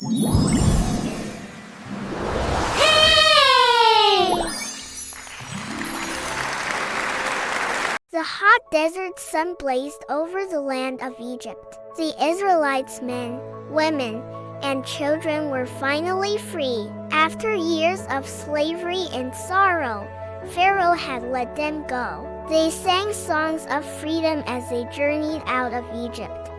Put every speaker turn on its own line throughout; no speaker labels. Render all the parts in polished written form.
The hot desert sun blazed over the land of Egypt. The Israelites' men, women, and children were finally free. After years of slavery and sorrow, Pharaoh had let them go. They sang songs of freedom as they journeyed out of Egypt,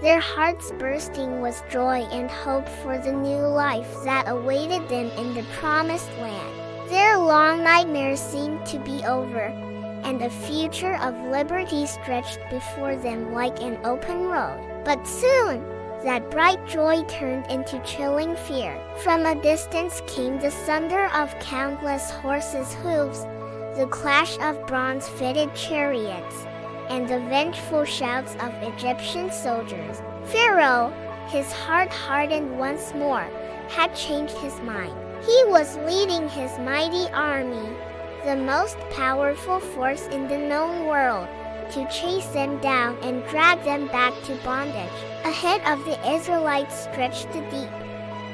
their hearts bursting with joy and hope for the new life that awaited them in the promised land. Their long nightmares seemed to be over, and a future of liberty stretched before them like an open road. But soon, that bright joy turned into chilling fear. From a distance came the thunder of countless horses' hooves, the clash of bronze-fitted chariots, and the vengeful shouts of Egyptian soldiers. Pharaoh, his heart hardened once more, had changed his mind. He was leading his mighty army, the most powerful force in the known world, to chase them down and drag them back to bondage. Ahead of the Israelites stretched the deep,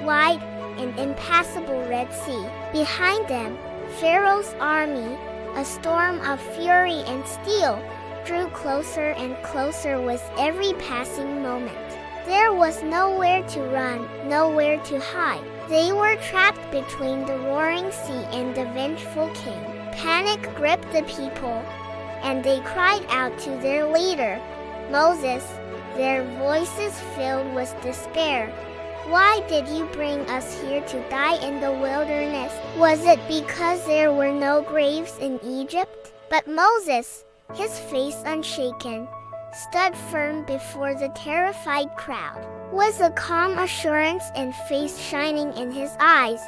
wide, and impassable Red Sea. Behind them, Pharaoh's army, a storm of fury and steel, drew closer and closer with every passing moment. There was nowhere to run, nowhere to hide. They were trapped between the roaring sea and the vengeful king. Panic gripped the people, and they cried out to their leader, Moses, their voices filled with despair. Why did you bring us here to die in the wilderness? Was it because there were no graves in Egypt? But Moses, his face unshaken, stood firm before the terrified crowd. With a calm assurance and faith shining in his eyes,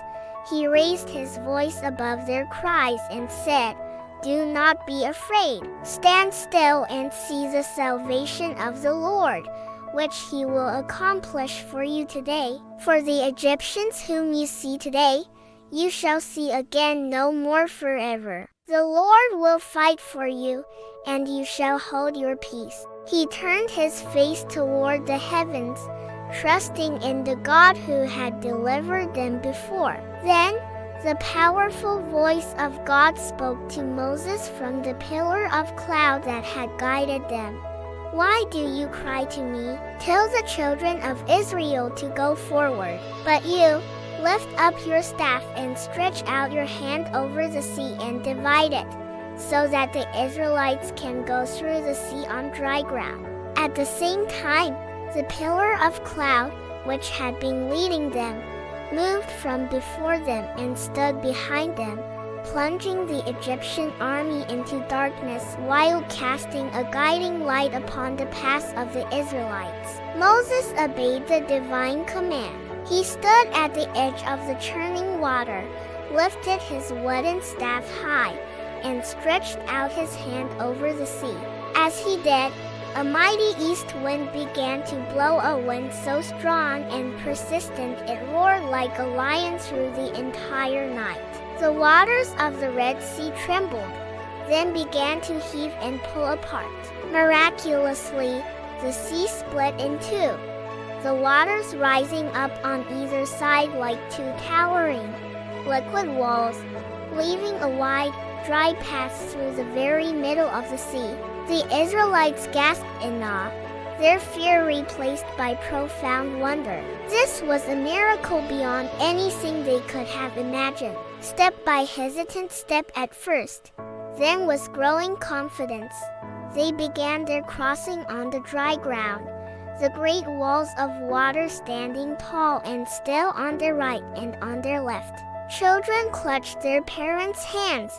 he raised his voice above their cries and said, "Do not be afraid. Stand still and see the salvation of the Lord, which he will accomplish for you today. For the Egyptians whom you see today, you shall see again no more forever. The Lord will fight for you, and you shall hold your peace." He turned his face toward the heavens, trusting in the God who had delivered them before. Then, the powerful voice of God spoke to Moses from the pillar of cloud that had guided them. "Why do you cry to me? Tell the children of Israel to go forward. But you, lift up your staff and stretch out your hand over the sea and divide it, so that the Israelites can go through the sea on dry ground." At the same time, the pillar of cloud, which had been leading them, moved from before them and stood behind them, plunging the Egyptian army into darkness while casting a guiding light upon the paths of the Israelites. Moses obeyed the divine command. He stood at the edge of the churning water, lifted his wooden staff high, and stretched out his hand over the sea. As he did, a mighty east wind began to blow, a wind so strong and persistent it roared like a lion through the entire night. The waters of the Red Sea trembled, then began to heave and pull apart. Miraculously, the sea split in two, the waters rising up on either side like two towering, liquid walls, leaving a wide, dry path through the very middle of the sea. The Israelites gasped in awe, their fear replaced by profound wonder. This was a miracle beyond anything they could have imagined. Step by hesitant step at first, then with growing confidence, they began their crossing on the dry ground, the great walls of water standing tall and still on their right and on their left. Children clutched their parents' hands,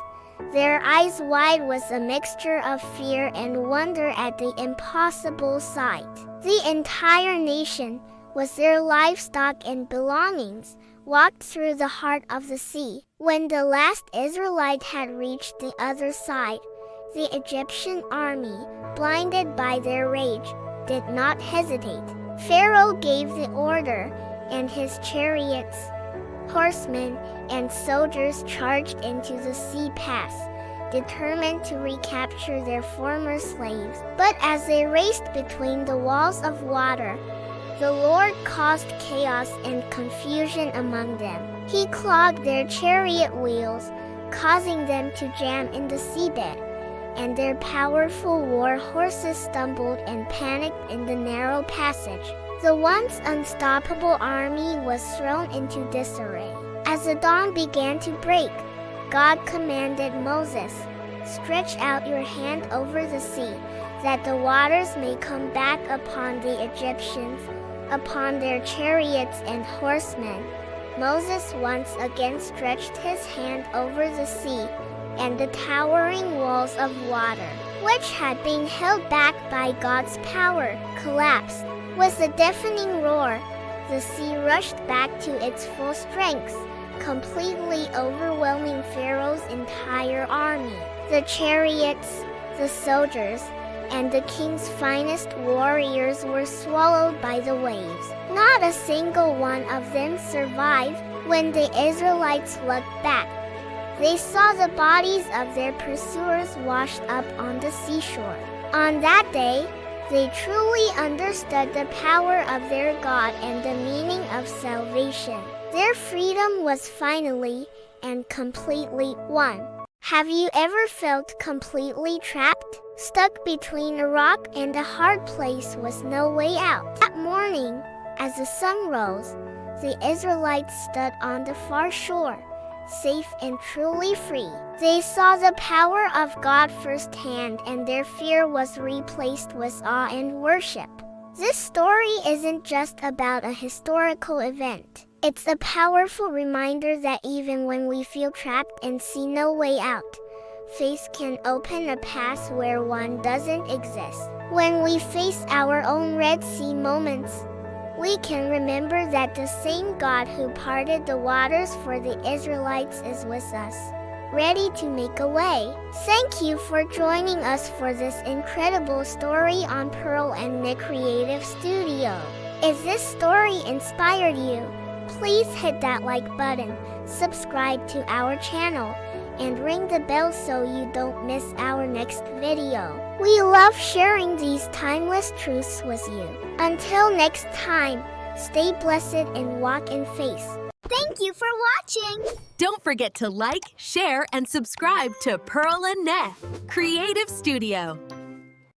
their eyes wide with a mixture of fear and wonder at the impossible sight. The entire nation, with their livestock and belongings, walked through the heart of the sea. When the last Israelite had reached the other side, the Egyptian army, blinded by their rage, did not hesitate. Pharaoh gave the order, and his chariots, horsemen, and soldiers charged into the sea pass, determined to recapture their former slaves. But as they raced between the walls of water, The Lord caused chaos and confusion among them. He clogged their chariot wheels, causing them to jam in the seabed, and their powerful war horses stumbled and panicked in the narrow passage. The once unstoppable army was thrown into disarray. As the dawn began to break, God commanded Moses, "Stretch out your hand over the sea, that the waters may come back upon the Egyptians, upon their chariots and horsemen." Moses once again stretched his hand over the sea, and the towering walls of water, which had been held back by God's power, collapsed. With a deafening roar, the sea rushed back to its full strength, completely overwhelming Pharaoh's entire army. The chariots, the soldiers, and the king's finest warriors were swallowed by the waves. Not a single one of them survived. When the Israelites looked back, they saw the bodies of their pursuers washed up on the seashore. On that day, they truly understood the power of their God and the meaning of salvation. Their freedom was finally and completely won. Have you ever felt completely trapped, stuck between a rock and a hard place with no way out? That morning, as the sun rose, the Israelites stood on the far shore, safe and truly free. They saw the power of God firsthand, and their fear was replaced with awe and worship. This story isn't just about a historical event. It's a powerful reminder that even when we feel trapped and see no way out, faith can open a path where one doesn't exist. When we face our own Red Sea moments, we can remember that the same God who parted the waters for the Israelites is with us, ready to make a way. Thank you for joining us for this incredible story on Pearl and Nick Creative Studio. If this story inspired you, please hit that like button, subscribe to our channel, and ring the bell so you don't miss our next video. We love sharing these timeless truths with you. Until next time, stay blessed and walk in faith. Thank you for watching!
Don't forget to like, share, and subscribe to Pearl and Neff Creative Studio.